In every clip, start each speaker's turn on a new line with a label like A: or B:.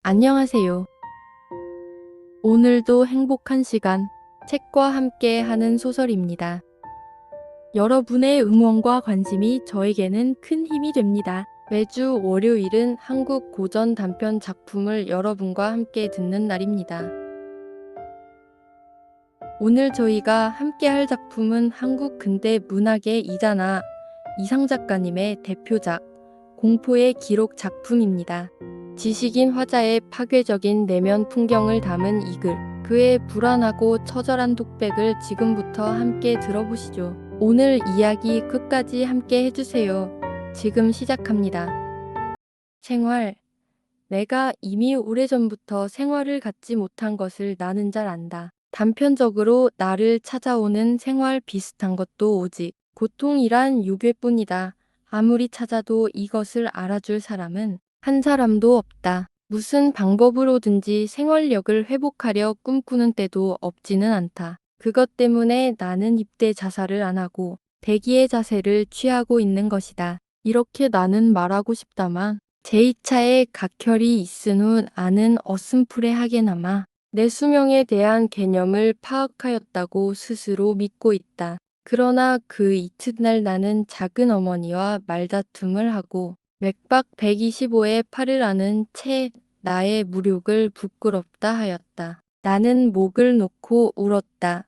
A: 안녕하세요. 오늘도 행복한 시간, 책과 함께 하는 소설입니다. 여러분의 응원과 관심이 저에게는 큰 힘이 됩니다. 매주 월요일은 한국 고전 단편 작품을 여러분과 함께 듣는 날입니다. 오늘 저희가 함께 할 작품은 한국 근대 문학의 이자나 이상 작가님의 대표작 공포의 기록 작품입니다. 지식인 화자의 파괴적인 내면 풍경을 담은 이 글, 그의 불안하고 처절한 독백을 지금부터 함께 들어보시죠. 오늘 이야기 끝까지 함께 해주세요. 지금 시작합니다. 생활. 내가 이미 오래전부터 생활을 갖지 못한 것을 나는 잘 안다. 단편적으로 나를 찾아오는 생활 비슷한 것도 오직 고통이란 요괴뿐이다. 아무리 찾아도 이것을 알아줄 사람은 한 사람도 없다. 무슨 방법으로든지 생활력을 회복하려 꿈꾸는 때도 없지는 않다. 그것 때문에 나는 입대 자살을 안 하고 대기의 자세를 취하고 있는 것이다. 이렇게 나는 말하고 싶다만 제2차의 각혈이 있은 후 나는 어슴푸레하게나마 내 수명에 대한 개념을 파악하였다고 스스로 믿고 있다. 그러나 그 이튿날 나는 작은 어머니와 말다툼을 하고 맥박 125에 팔을 아는 채 나의 무력을 부끄럽다 하였다. 나는 목을 놓고 울었다.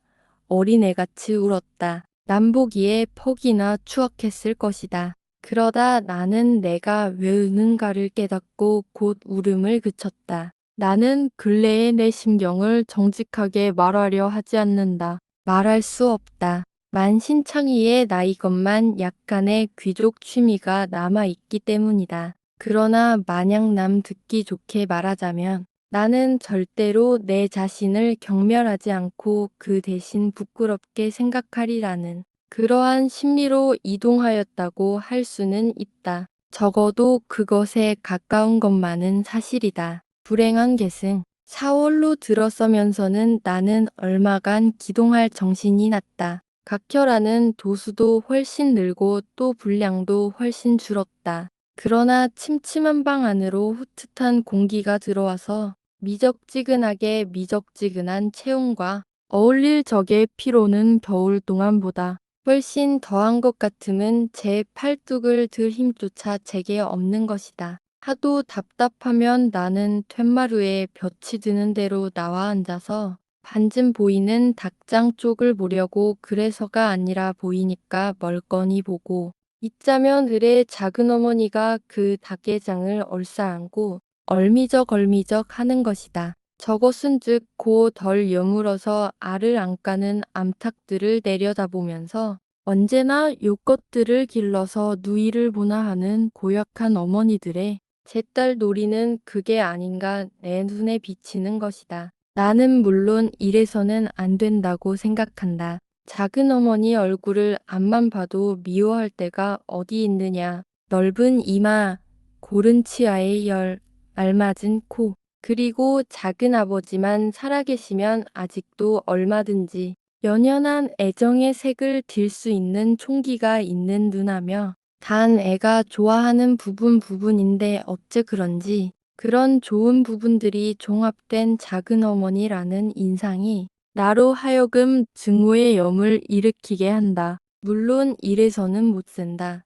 A: 어린애같이 울었다. 남보기에 퍽이나 추악했을 것이다. 그러다 나는 내가 왜 우는가를 깨닫고 곧 울음을 그쳤다. 나는 근래의 내 심경을 정직하게 말하려 하지 않는다. 말할 수 없다. 만신창이의 나이것만 약간의 귀족 취미가 남아있기 때문이다. 그러나 만약 남 듣기 좋게 말하자면 나는 절대로 내 자신을 경멸하지 않고 그 대신 부끄럽게 생각하리라는 그러한 심리로 이동하였다고 할 수는 있다. 적어도 그것에 가까운 것만은 사실이다. 불행한 계승. 4월로 들어서면서는 나는 얼마간 기동할 정신이 났다. 각혈하는 도수도 훨씬 늘고 또 분량도 훨씬 줄었다. 그러나 침침한 방 안으로 후끗한 공기가 들어와서 미적지근하게 미적지근한 체온과 어울릴 적의 피로는 겨울 동안보다 훨씬 더한 것 같음은 제 팔뚝을 들 힘조차 제게 없는 것이다. 하도 답답하면 나는 툇마루에 볕이 드는 대로 나와 앉아서 반쯤 보이는 닭장 쪽을 보려고 그래서가 아니라 보이니까 멀거니 보고 있자면 을의 작은 어머니가 그 닭게장을 얼싸안고 얼미적 하는 것이다. 저것은즉 고 덜 여물어서 알을 안 까는 암탉들을 내려다보면서 언제나 요것들을 길러서 누이를 보나 하는 고약한 어머니들의 제 딸 놀이는 그게 아닌가 내 눈에 비치는 것이다. 나는 물론 이래서는 안 된다고 생각한다. 작은 어머니 얼굴을 앞만 봐도 미워할 때가 어디 있느냐. 넓은 이마, 고른 치아의 열, 알맞은 코, 그리고 작은 아버지만 살아계시면 아직도 얼마든지 연연한 애정의 색을 띨 수 있는 총기가 있는 누나며 단 애가 좋아하는 부분인데 어째 그런지 그런 좋은 부분들이 종합된 작은 어머니라는 인상이 나로 하여금 증오의 염을 일으키게 한다. 물론 이래서는 못 쓴다.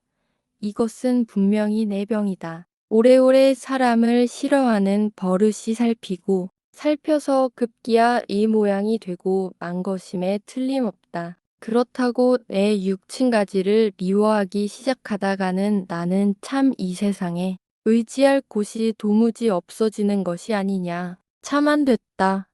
A: 이것은 분명히 내 병이다. 오래오래 사람을 싫어하는 버릇이 살피고 살펴서 급기야 이 모양이 되고 만 것임에 틀림없다. 그렇다고 내 육친가지를 미워하기 시작하다가는 나는 참 이 세상에 의지할 곳이 도무지 없어지는 것이 아니냐. 참 안 됐다.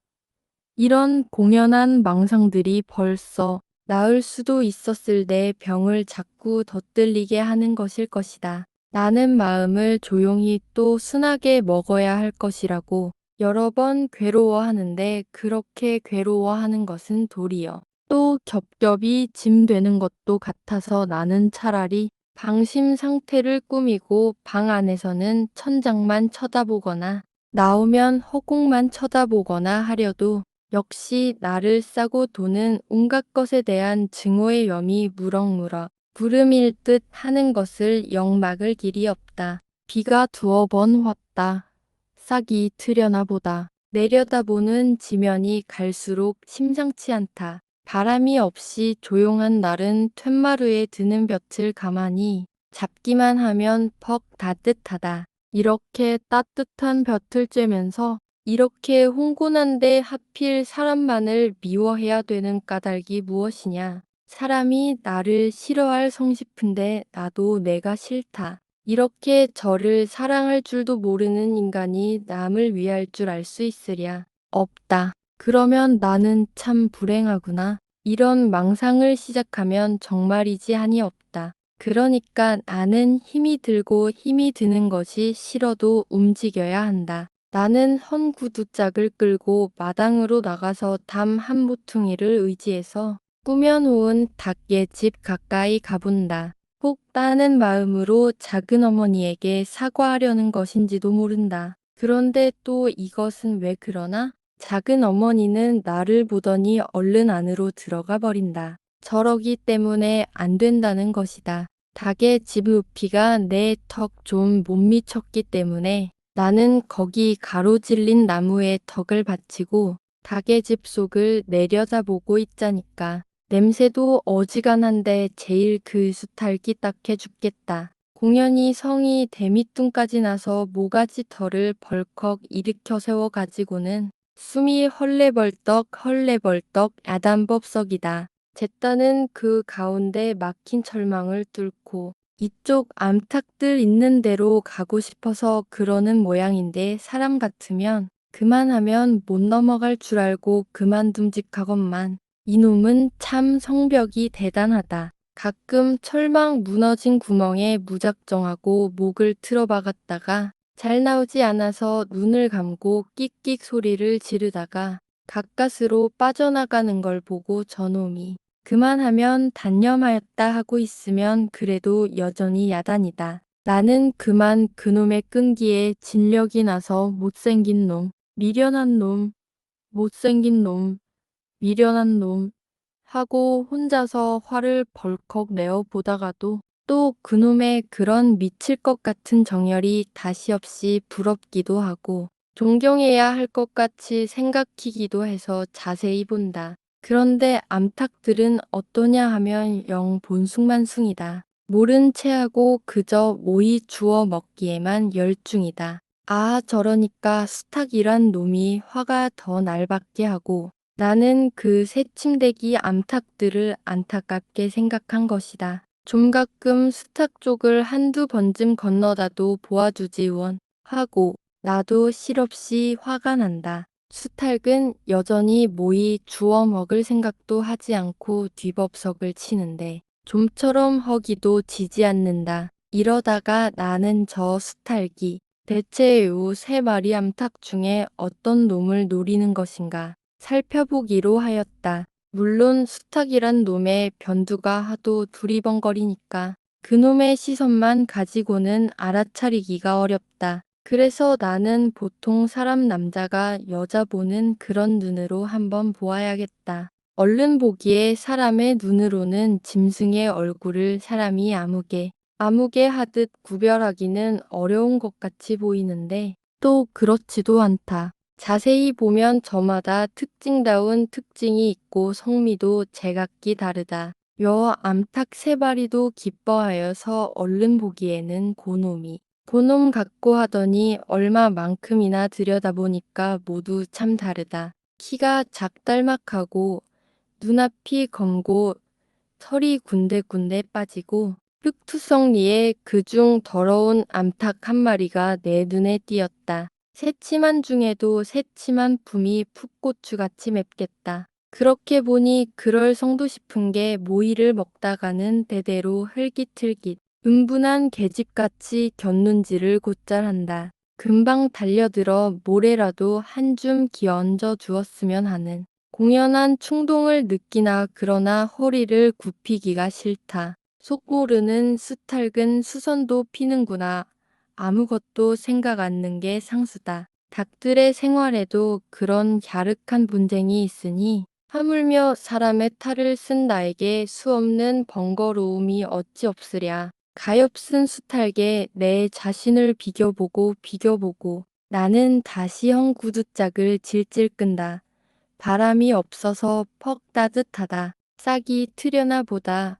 A: 이런 공연한 망상들이 벌써 나을 수도 있었을 내 병을 자꾸 덧들리게 하는 것일 것이다. 나는 마음을 조용히 또 순하게 먹어야 할 것이라고 여러 번 괴로워하는데 그렇게 괴로워하는 것은 도리어 또 겹겹이 짐되는 것도 같아서 나는 차라리 방심 상태를 꾸미고 방 안에서는 천장만 쳐다보거나 나오면 허공만 쳐다보거나 하려도 역시 나를 싸고 도는 온갖 것에 대한 증오의 염이 무럭무럭 구름일 듯 하는 것을 영 막을 길이 없다. 비가 두어 번 왔다. 싹이 트려나 보다. 내려다보는 지면이 갈수록 심상치 않다. 바람이 없이 조용한 날은 툇마루에 드는 볕을 가만히 잡기만 하면 퍽 따뜻하다. 이렇게 따뜻한 볕을 쬐면서 이렇게 홍곤한데 하필 사람만을 미워해야 되는 까닭이 무엇이냐. 사람이 나를 싫어할 성싶은데 나도 내가 싫다. 이렇게 저를 사랑할 줄도 모르는 인간이 남을 위할 줄 알 수 있으랴. 없다. 그러면 나는 참 불행하구나. 이런 망상을 시작하면 정말이지 한이 없다. 그러니까 나는 힘이 들고 힘이 드는 것이 싫어도 움직여야 한다. 나는 헌 구두짝을 끌고 마당으로 나가서 담 한 모퉁이를 의지해서 꾸며놓은 닭의 집 가까이 가본다. 혹 따는 마음으로 작은 어머니에게 사과하려는 것인지도 모른다. 그런데 또 이것은 왜 그러나? 작은 어머니는 나를 보더니 얼른 안으로 들어가 버린다. 저러기 때문에 안 된다는 것이다. 닭의 집 높이가 내 턱 좀 못 미쳤기 때문에 나는 거기 가로질린 나무에 턱을 받치고 닭의 집 속을 내려다보고 있자니까. 냄새도 어지간한데 제일 그 수탈기 딱해 죽겠다. 공연히 성이 대밑뚱까지 나서 모가지 털을 벌컥 일으켜 세워가지고는 숨이 헐레벌떡 야단법석이다. 잿다는 그 가운데 막힌 철망을 뚫고 이쪽 암탉들 있는 데로 가고 싶어서 그러는 모양인데 사람 같으면 그만하면 못 넘어갈 줄 알고 그만둠직하건만 이놈은 참 성벽이 대단하다. 가끔 철망 무너진 구멍에 무작정하고 목을 틀어박았다가 잘 나오지 않아서 눈을 감고 끽끽 소리를 지르다가 가까스로 빠져나가는 걸 보고 저놈이 그만하면 단념하였다 하고 있으면 그래도 여전히 야단이다. 나는 그만 그놈의 끈기에 진력이 나서 못생긴 놈, 미련한 놈, 못생긴 놈, 미련한 놈 하고 혼자서 화를 벌컥 내어 보다가도 또 그놈의 그런 미칠 것 같은 정열이 다시 없이 부럽기도 하고 존경해야 할 것 같이 생각히기도 해서 자세히 본다. 그런데 암탉들은 어떠냐 하면 영 본숭만숭이다. 모른 체하고 그저 모이 주워 먹기에만 열중이다. 아, 저러니까 수탉이란 놈이 화가 더 날받게 하고 나는 그 새침대기 암탉들을 안타깝게 생각한 것이다. 좀 가끔 수탉 쪽을 한두 번쯤 건너다도 보아주지 원 하고 나도 실없이 화가 난다. 수탉은 여전히 모이 주워 먹을 생각도 하지 않고 뒤법석을 치는데 좀처럼 허기도 지지 않는다. 이러다가 나는 저 수탉이 대체 요 세 마리 암탉 중에 어떤 놈을 노리는 것인가 살펴보기로 하였다. 물론 수탉이란 놈의 변두가 하도 두리번거리니까 그놈의 시선만 가지고는 알아차리기가 어렵다. 그래서 나는 보통 사람 남자가 여자 보는 그런 눈으로 한번 보아야겠다. 얼른 보기에 사람의 눈으로는 짐승의 얼굴을 사람이 아무개 하듯 구별하기는 어려운 것 같이 보이는데 또 그렇지도 않다. 자세히 보면 저마다 특징다운 특징이 있고 성미도 제각기 다르다. 여 암탉 세 마리도 기뻐하여서 얼른 보기에는 고놈 같고 하더니 얼마만큼이나 들여다보니까 모두 참 다르다. 키가 작달막하고 눈앞이 검고 털이 군데군데 빠지고 흙투성리에 그중 더러운 암탉 한 마리가 내 눈에 띄었다. 새침한 중에도 새침한 품이 풋고추같이 맵겠다. 그렇게 보니 그럴 성도 싶은 게 모이를 먹다가는 대대로 흘깃흘깃 은분한 계집같이 곁눈질을 곧잘 한다. 금방 달려들어 모래라도 한 줌 기얹어 주었으면 하는 공연한 충동을 느끼나 그러나 허리를 굽히기가 싫다. 속 모르는 수탉은 수선도 피는구나. 아무것도 생각 않는 게 상수다. 닭들의 생활에도 그런 갸륵한 분쟁이 있으니 하물며 사람의 탈을 쓴 나에게 수없는 번거로움이 어찌 없으랴. 가엾은 수탉에 내 자신을 비교보고 나는 다시 형 구두짝을 질질 끈다. 바람이 없어서 퍽 따뜻하다. 싹이 트려나 보다.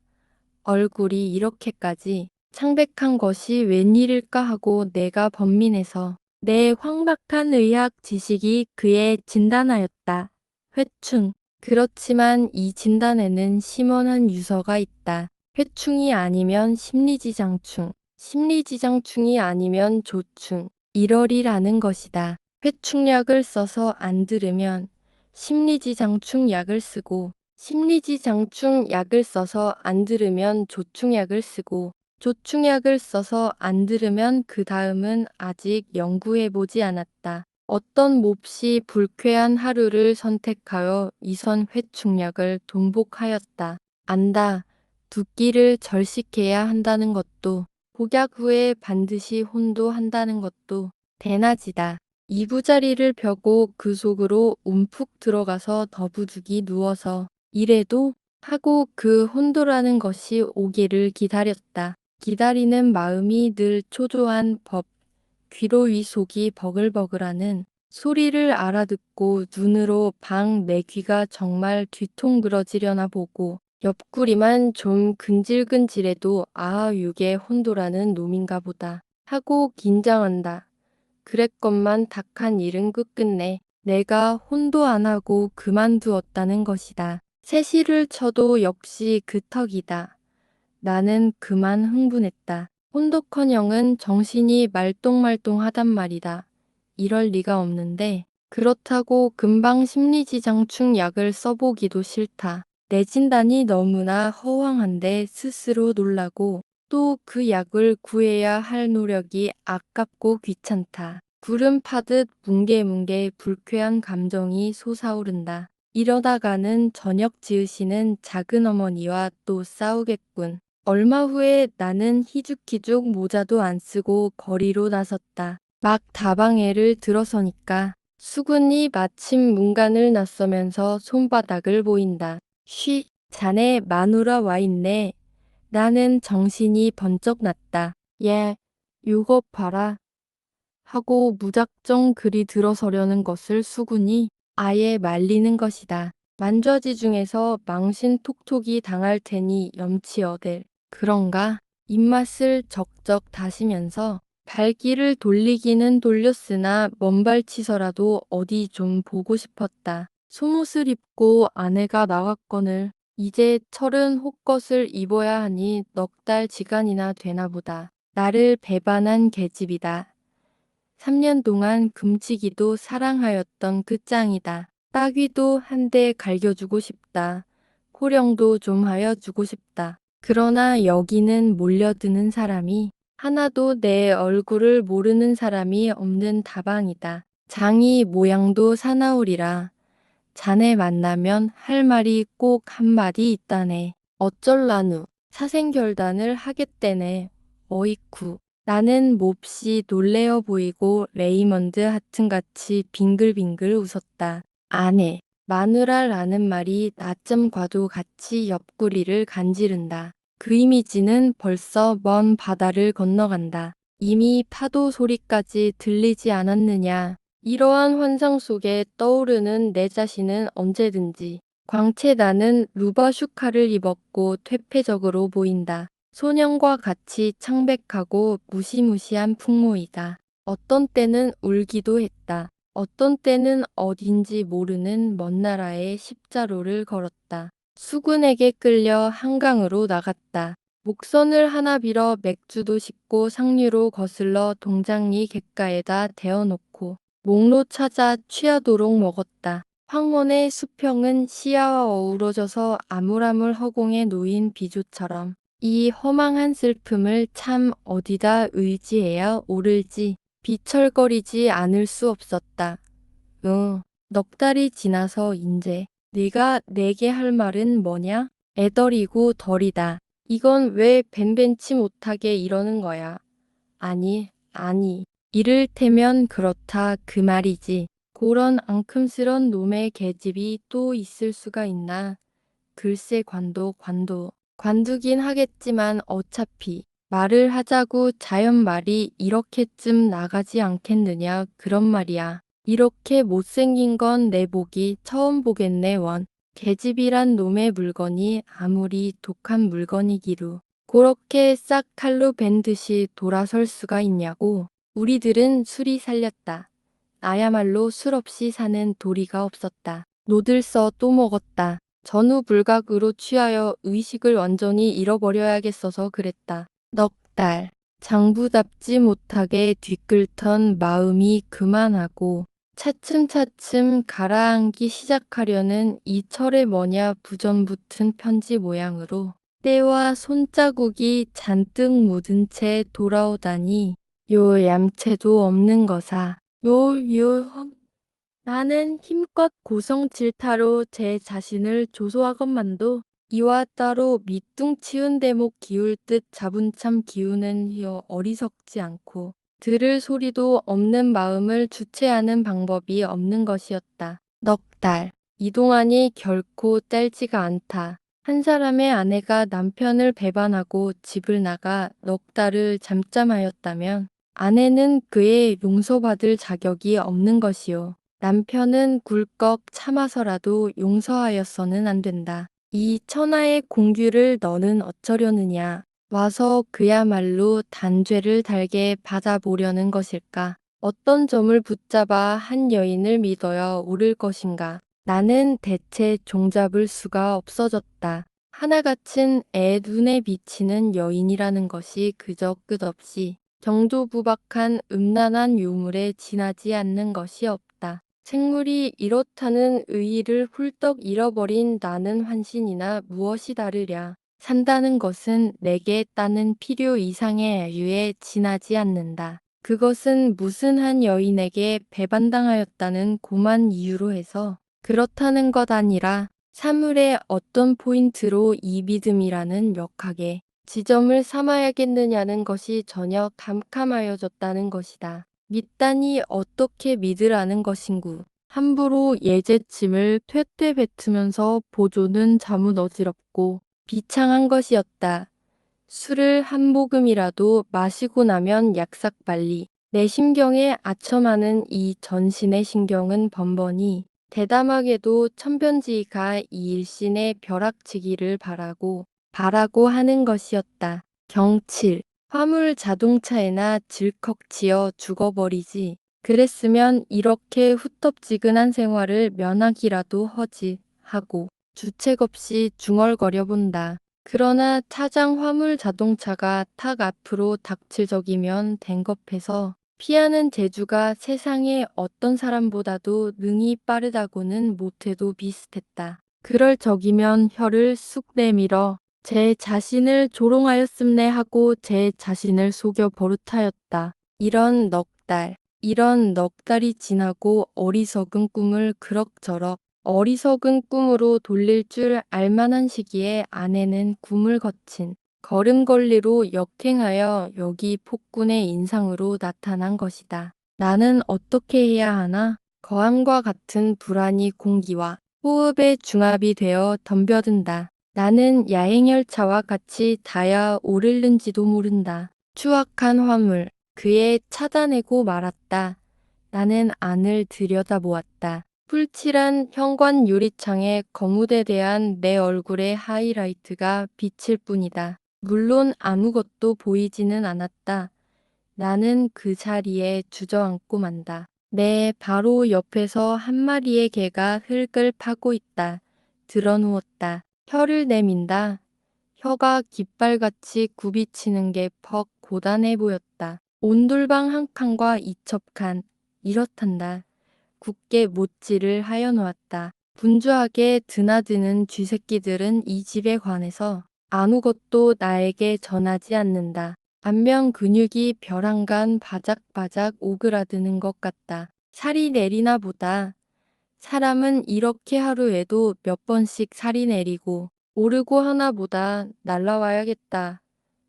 A: 얼굴이 이렇게까지 창백한 것이 웬일일까 하고 내가 번민해서 내 황박한 의학 지식이 그의 진단하였다. 회충. 그렇지만 이 진단에는 심원한 유서가 있다. 회충이 아니면 심리지장충, 심리지장충이 아니면 조충, 이러리라는 것이다. 회충약을 써서 안 들으면 심리지장충 약을 쓰고 심리지장충 약을 써서 안 들으면 조충약을 쓰고 조충약을 써서 안 들으면 그 다음은 아직 연구해보지 않았다. 어떤 몹시 불쾌한 하루를 선택하여 이선 회충약을 동복하였다. 안다. 두 끼를 절식해야 한다는 것도 복약 후에 반드시 혼도한다는 것도 대낮이다. 이부자리를 펴고 그 속으로 움푹 들어가서 더부죽이 누워서 이래도 하고 그 혼도라는 것이 오기를 기다렸다. 기다리는 마음이 늘 초조한 법. 귀로 위 속이 버글버글하는 소리를 알아듣고 눈으로 방 내 귀가 정말 뒤통그러지려나 보고 옆구리만 좀 근질근질해도 아 유게 혼도라는 놈인가 보다 하고 긴장한다. 그랬건만 닭한 일은 끝끝내 내가 혼도 안 하고 그만두었다는 것이다. 새시를 쳐도 역시 그 턱이다. 나는 그만 흥분했다. 혼독헌영은 정신이 말똥말똥하단 말이다. 이럴 리가 없는데 그렇다고 금방 심리지장충 약을 써보기도 싫다. 내 진단이 너무나 허황한데 스스로 놀라고 또 그 약을 구해야 할 노력이 아깝고 귀찮다. 구름 파듯 뭉게뭉게 불쾌한 감정이 솟아오른다. 이러다가는 저녁 지으시는 작은 어머니와 또 싸우겠군. 얼마 후에 나는 희죽희죽 모자도 안 쓰고 거리로 나섰다. 막 다방해를 들어서니까 수근이 마침 문간을 나서면서 손바닥을 보인다. 쉬, 자네 마누라 와 있네. 나는 정신이 번쩍 났다. 예, 요거 봐라. 하고 무작정 그리 들어서려는 것을 수군이 아예 말리는 것이다. 만좌지 중에서 망신 톡톡이 당할 테니 염치어들. 그런가? 입맛을 적적 다시면서 발길을 돌리기는 돌렸으나 먼발치서라도 어디 좀 보고 싶었다. 속옷을 입고 아내가 나갔거늘 이제 철은 혹것을 입어야 하니 넉 달 지간이나 되나 보다. 나를 배반한 계집이다. 3년 동안 금치기도 사랑하였던 그 짱이다. 따귀도 한 대 갈겨주고 싶다. 호령도 좀 하여 주고 싶다. 그러나 여기는 몰려드는 사람이 하나도 내 얼굴을 모르는 사람이 없는 다방이다. 장이 모양도 사나우리라. 자네 만나면 할 말이 꼭 한마디 있다네. 어쩔라누. 사생결단을 하겠대네. 어이쿠. 나는 몹시 놀래어 보이고 레이먼드 하튼같이 빙글빙글 웃었다. 아내, 마누라라는 말이 나점과도 같이 옆구리를 간지른다. 그 이미지는 벌써 먼 바다를 건너간다. 이미 파도 소리까지 들리지 않았느냐. 이러한 환상 속에 떠오르는 내 자신은 언제든지 광채 나는 루바슈카를 입었고 퇴폐적으로 보인다. 소년과 같이 창백하고 무시무시한 풍모이다. 어떤 때는 울기도 했다. 어떤 때는 어딘지 모르는 먼 나라에 십자로를 걸었다. 수군에게 끌려 한강으로 나갔다. 목선을 하나 빌어 맥주도 싣고 상류로 거슬러 동장리 갯가에다 대어놓고 목로 찾아 취하도록 먹었다. 황혼의 수평은 시야와 어우러져서 아물아물 허공에 놓인 비조처럼 이 허망한 슬픔을 참 어디다 의지해야 옳을지 비철거리지 않을 수 없었다. 넉 달이 지나서 인제 네가 내게 할 말은 뭐냐? 애덜이고 덜이다. 이건 왜 벤벤치 못하게 이러는 거야? 아니. 이를테면 그렇다 그 말이지. 그런 앙큼스런 놈의 계집이 또 있을 수가 있나? 글쎄 관두긴 하겠지만 어차피 말을 하자고 자연 말이 이렇게쯤 나가지 않겠느냐 그런 말이야. 이렇게 못생긴 건 내 보기 처음 보겠네 원. 계집이란 놈의 물건이 아무리 독한 물건이기로 그렇게 싹 칼로 벤 듯이 돌아설 수가 있냐고. 우리들은 술이 살렸다. 나야말로 술 없이 사는 도리가 없었다. 노들서 또 먹었다. 전후 불각으로 취하여 의식을 완전히 잃어버려야겠어서 그랬다. 넉 달. 장부답지 못하게 뒤끌던 마음이 그만하고 차츰차츰 가라앉기 시작하려는 이 철의 뭐냐 부전 붙은 편지 모양으로 때와 손자국이 잔뜩 묻은 채 돌아오다니 요 얌체도 없는 거사. 나는 힘껏 고성 질타로 제 자신을 조소하건만도 이와 따로 밑둥치운 대목 기울 듯 자분참 기우는 어리석지 않고 들을 소리도 없는 마음을 주체하는 방법이 없는 것이었다. 넉 달. 이동안이 결코 짧지가 않다. 한 사람의 아내가 남편을 배반하고 집을 나가 넉 달을 잠잠하였다면 아내는 그의 용서받을 자격이 없는 것이요. 남편은 굴꺽 참아서라도 용서하여서는 안 된다. 이 천하의 공규를 너는 어쩌려느냐. 와서 그야말로 단죄를 달게 받아보려는 것일까. 어떤 점을 붙잡아 한 여인을 믿어야 옳을 것인가. 나는 대체 종잡을 수가 없어졌다. 하나같은 애 눈에 비치는 여인이라는 것이 그저 끝없이 정조부박한 음란한 유물에 지나지 않는 것이 없다. 생물이 이렇다는 의의를 훌떡 잃어버린 나는 환신이나 무엇이 다르랴. 산다는 것은 내게 따는 필요 이상의 여유에 지나지 않는다. 그것은 무슨 한 여인에게 배반당하였다는 고만 이유로 해서 그렇다는 것 아니라 사물의 어떤 포인트로 이 믿음이라는 역학에 지점을 삼아야겠느냐는 것이 전혀 캄캄하여졌다는 것이다. 믿다니 어떻게 믿으라는 것인구. 함부로 예제침을 퇴퇴 뱉으면서 보조는 자문 어지럽고 비창한 것이었다. 술을 한 모금이라도 마시고 나면 약삭 빨리. 내 심경에 아첨하는 이 전신의 신경은 번번이 대담하게도 천변지가 이 일신의 벼락치기를 바라고 하는 것이었다. 경칠. 화물 자동차에나 질컥지어 죽어버리지. 그랬으면 이렇게 후텁지근한 생활을 면하기라도 허지 하고 주책 없이 중얼거려 본다. 그러나 차장 화물 자동차가 탁 앞으로 닥칠 적이면 댕겁해서 피하는 재주가 세상의 어떤 사람보다도 능히 빠르다고는 못해도 비슷했다. 그럴 적이면 혀를 쑥 내밀어 제 자신을 조롱하였음네 하고 제 자신을 속여 버릇하였다. 이런 넉 달이 지나고 어리석은 꿈을 그럭저럭 어리석은 꿈으로 돌릴 줄 알만한 시기에 아내는 꿈을 거친 걸음걸이로 역행하여 여기 폭군의 인상으로 나타난 것이다. 나는 어떻게 해야 하나? 거함과 같은 불안이 공기와 호흡의 중압이 되어 덤벼든다. 나는 야행열차와 같이 닿아 오르는지도 모른다. 추악한 화물, 그에 차단내고 말았다. 나는 안을 들여다보았다. 풀칠한 현관 유리창에 거무대대한 내 얼굴의 하이라이트가 비칠 뿐이다. 물론 아무것도 보이지는 않았다. 나는 그 자리에 주저앉고 만다. 내 바로 옆에서 한 마리의 개가 흙을 파고 있다. 드러누웠다. 혀를 내민다. 혀가 깃발같이 굽이치는 게 퍽 고단해 보였다. 온돌방 한 칸과 이첩칸, 이렇단다. 굳게 못질을 하여 놓았다. 분주하게 드나드는 쥐새끼들은 이 집에 관해서 아무것도 나에게 전하지 않는다. 안면 근육이 벼랑간 바작바작 오그라드는 것 같다. 살이 내리나 보다. 사람은 이렇게 하루에도 몇 번씩 살이 내리고 오르고 하나 보다. 날라와야겠다.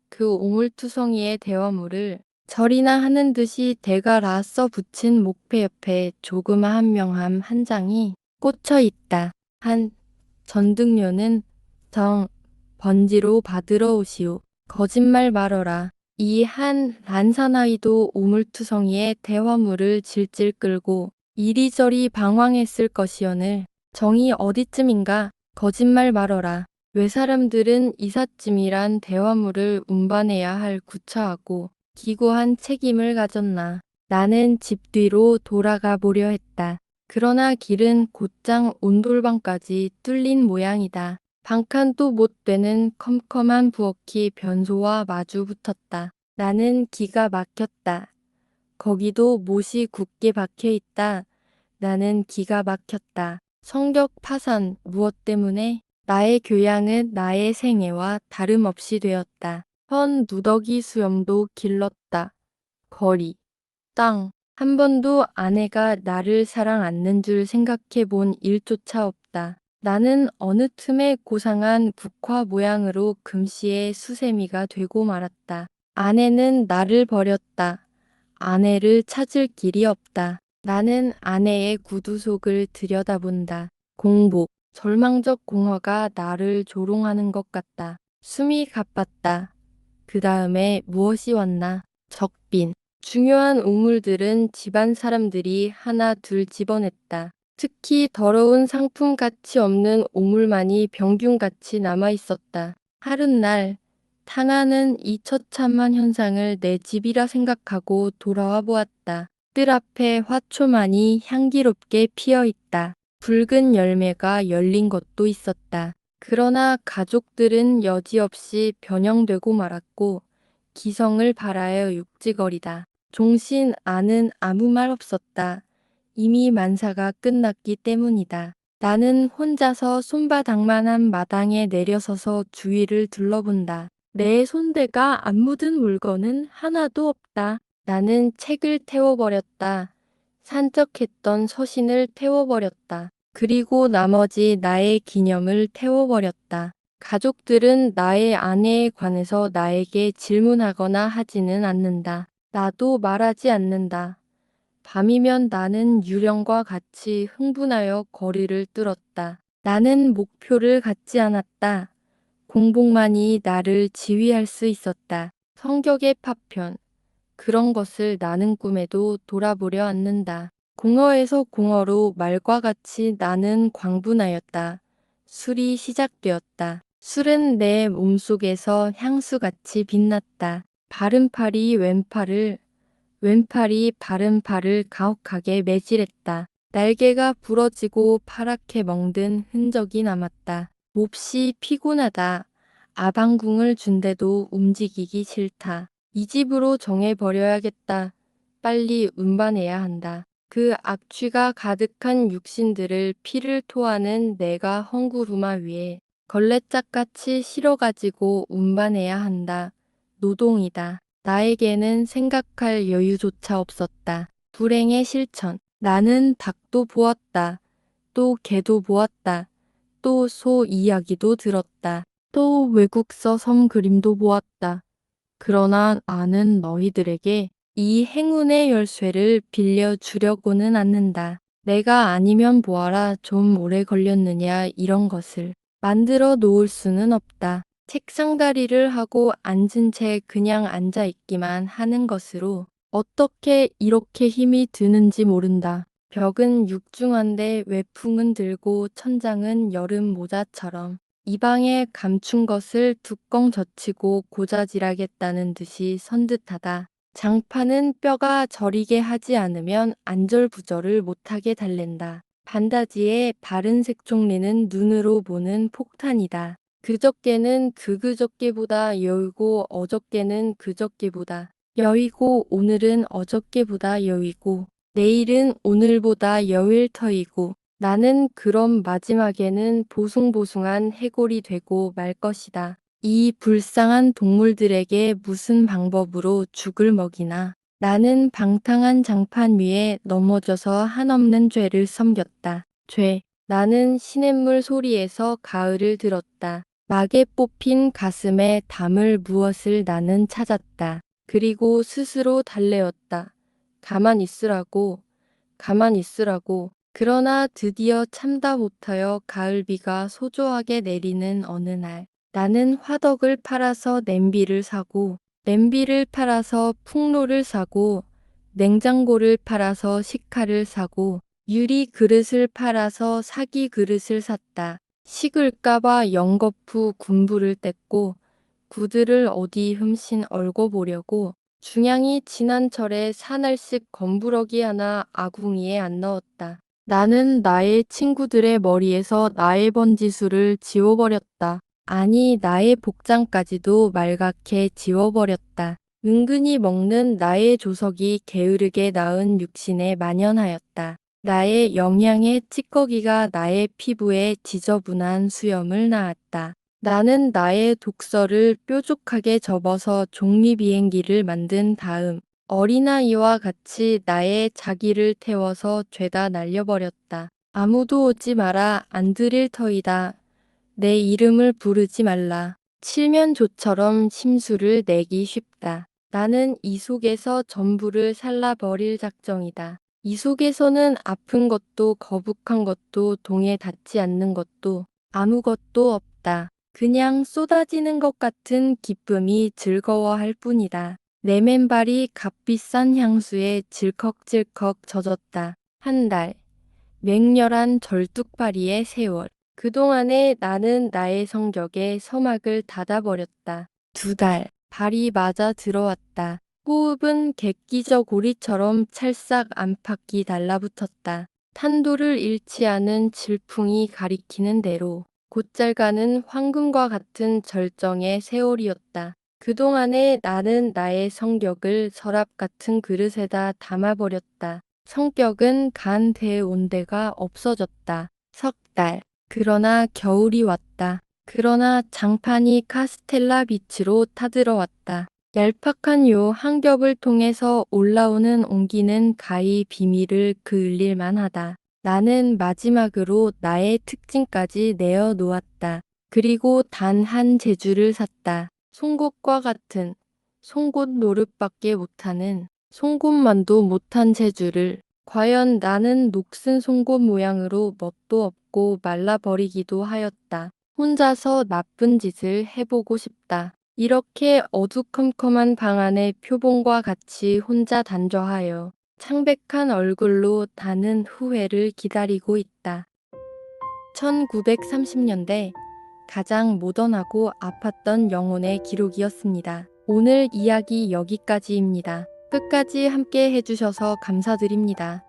A: 그 오물투성이의 대화물을 절이나 하는 듯이 대가라 써붙인 목패 옆에 조그마한 명함 한 장이 꽂혀 있다. 한 전등료는 정 번지로 받으러 오시오. 거짓말 말어라. 이 한 난사나이도 오물투성이의 대화물을 질질 끌고 이리저리 방황했을 것이오늘. 정이 어디쯤인가? 거짓말 말어라. 왜 사람들은 이삿짐이란 대화물을 운반해야 할 구차하고 기구한 책임을 가졌나. 나는 집 뒤로 돌아가 보려 했다. 그러나 길은 곧장 온돌방까지 뚫린 모양이다. 방칸도 못 되는 컴컴한 부엌이 변소와 마주 붙었다. 나는 기가 막혔다. 거기도 못이 굳게 박혀 있다. 나는 기가 막혔다. 성격 파산, 무엇 때문에? 나의 교양은 나의 생애와 다름없이 되었다. 현 누더기 수염도 길렀다. 거리, 땅. 한 번도 아내가 나를 사랑 않는 줄 생각해 본 일조차 없다. 나는 어느 틈에 고상한 국화 모양으로 금시의 수세미가 되고 말았다. 아내는 나를 버렸다. 아내를 찾을 길이 없다. 나는 아내의 구두 속을 들여다본다. 공복, 절망적 공허가 나를 조롱하는 것 같다. 숨이 가빴다. 그 다음에 무엇이 왔나? 적빈. 중요한 우물들은 집안 사람들이 하나 둘 집어냈다. 특히 더러운 상품 가치 없는 오물만이 병균같이 남아있었다. 하룻날 탕하는 이 처참한 현상을 내 집이라 생각하고 돌아와 보았다. 뜰 앞에 화초만이 향기롭게 피어있다. 붉은 열매가 열린 것도 있었다. 그러나 가족들은 여지없이 변형되고 말았고 기성을 바라여 육지거리다. 종신 안은 아무 말 없었다. 이미 만사가 끝났기 때문이다. 나는 혼자서 손바닥만한 마당에 내려서서 주위를 둘러본다. 내 손대가 안 묻은 물건은 하나도 없다. 나는 책을 태워버렸다. 산적했던 서신을 태워버렸다. 그리고 나머지 나의 기념을 태워버렸다. 가족들은 나의 아내에 관해서 나에게 질문하거나 하지는 않는다. 나도 말하지 않는다. 밤이면 나는 유령과 같이 흥분하여 거리를 뚫었다. 나는 목표를 갖지 않았다. 공복만이 나를 지휘할 수 있었다. 성격의 파편. 그런 것을 나는 꿈에도 돌아보려 않는다. 공허에서 공허로 말과 같이 나는 광분하였다. 술이 시작되었다. 술은 내 몸속에서 향수같이 빛났다. 바른 팔이 왼팔을, 왼팔이 바른 팔을 가혹하게 매질했다. 날개가 부러지고 파랗게 멍든 흔적이 남았다. 몹시 피곤하다. 아방궁을 준대도 움직이기 싫다. 이 집으로 정해버려야겠다. 빨리 운반해야 한다. 그 악취가 가득한 육신들을 피를 토하는 내가 헝구루마 위에 걸레짝같이 실어가지고 운반해야 한다. 노동이다. 나에게는 생각할 여유조차 없었다. 불행의 실천. 나는 닭도 보았다. 또 개도 보았다. 또 소 이야기도 들었다. 또 외국서 섬 그림도 보았다. 그러나 나는 너희들에게 이 행운의 열쇠를 빌려주려고는 않는다. 내가 아니면 보아라 좀 오래 걸렸느냐 이런 것을 만들어 놓을 수는 없다. 책상 다리를 하고 앉은 채 그냥 앉아 있기만 하는 것으로 어떻게 이렇게 힘이 드는지 모른다. 벽은 육중한데 외풍은 들고 천장은 여름 모자처럼 이 방에 감춘 것을 뚜껑 젖히고 고자질하겠다는 듯이 선듯하다. 장판은 뼈가 저리게 하지 않으면 안절부절을 못하게 달랜다. 반다지의 바른 색종리는 눈으로 보는 폭탄이다. 그저께는 그저께보다 여위고 어저께는 그저께보다 여위고 오늘은 어저께보다 여위고 내일은 오늘보다 여윌 터이고 나는 그럼 마지막에는 보송보송한 해골이 되고 말 것이다. 이 불쌍한 동물들에게 무슨 방법으로 죽을 먹이나. 나는 방탕한 장판 위에 넘어져서 한없는 죄를 섬겼다. 죄. 나는 시냇물 소리에서 가을을 들었다. 막에 뽑힌 가슴에 담을 무엇을 나는 찾았다. 그리고 스스로 달래었다. 가만 있으라고. 가만 있으라고. 그러나 드디어 참다 못하여 가을비가 소조하게 내리는 어느 날 나는 화덕을 팔아서 냄비를 사고, 냄비를 팔아서 풍로를 사고, 냉장고를 팔아서 식칼을 사고, 유리 그릇을 팔아서 사기 그릇을 샀다. 식을까봐 연거푸 군부를 뗐고, 구들을 어디 흠씬 얽어보려고 중양이 지난 철에 사날씩 건부러기 하나 아궁이에 안 넣었다. 나는 나의 친구들의 머리에서 나의 번지수를 지워버렸다. 아니, 나의 복장까지도 말갛게 지워버렸다. 은근히 먹는 나의 조석이 게으르게 낳은 육신에 만연하였다. 나의 영양의 찌꺼기가 나의 피부에 지저분한 수염을 낳았다. 나는 나의 독서를 뾰족하게 접어서 종이비행기를 만든 다음 어린아이와 같이 나의 자기를 태워서 죄다 날려버렸다. 아무도 오지 마라. 안 들일 터이다. 내 이름을 부르지 말라. 칠면조처럼 심수를 내기 쉽다. 나는 이 속에서 전부를 살라버릴 작정이다. 이 속에서는 아픈 것도 거북한 것도 동에 닿지 않는 것도 아무것도 없다. 그냥 쏟아지는 것 같은 기쁨이 즐거워할 뿐이다. 내 맨발이 값비싼 향수에 질컥질컥 젖었다. 한 달, 맹렬한 절뚝파리의 세월. 그동안에 나는 나의 성격에 서막을 닫아버렸다. 두 달, 발이 맞아 들어왔다. 호흡은 객기저 고리처럼 찰싹 안팎이 달라붙었다. 탄도를 잃지 않은 질풍이 가리키는 대로 곧잘 가는 황금과 같은 절정의 세월이었다. 그동안에 나는 나의 성격을 서랍 같은 그릇에다 담아버렸다. 성격은 간 대온 데가 없어졌다. 석 달. 그러나 겨울이 왔다. 그러나 장판이 카스텔라 빛으로 타들어왔다. 얄팍한 요 한 겹을 통해서 올라오는 온기는 가히 비밀을 그을릴 만하다. 나는 마지막으로 나의 특징까지 내어 놓았다. 그리고 단 한 재주를 샀다. 송곳과 같은 송곳 노릇밖에 못하는 송곳만도 못한 재주를. 과연 나는 녹슨 송곳 모양으로 멋도 없고 말라버리기도 하였다. 혼자서 나쁜 짓을 해보고 싶다. 이렇게 어두컴컴한 방 안에 표본과 같이 혼자 단조하여 창백한 얼굴로 나는 후회를 기다리고 있다. 1930년대 가장 모던하고 아팠던 영혼의 기록이었습니다. 오늘 이야기 여기까지입니다. 끝까지 함께 해주셔서 감사드립니다.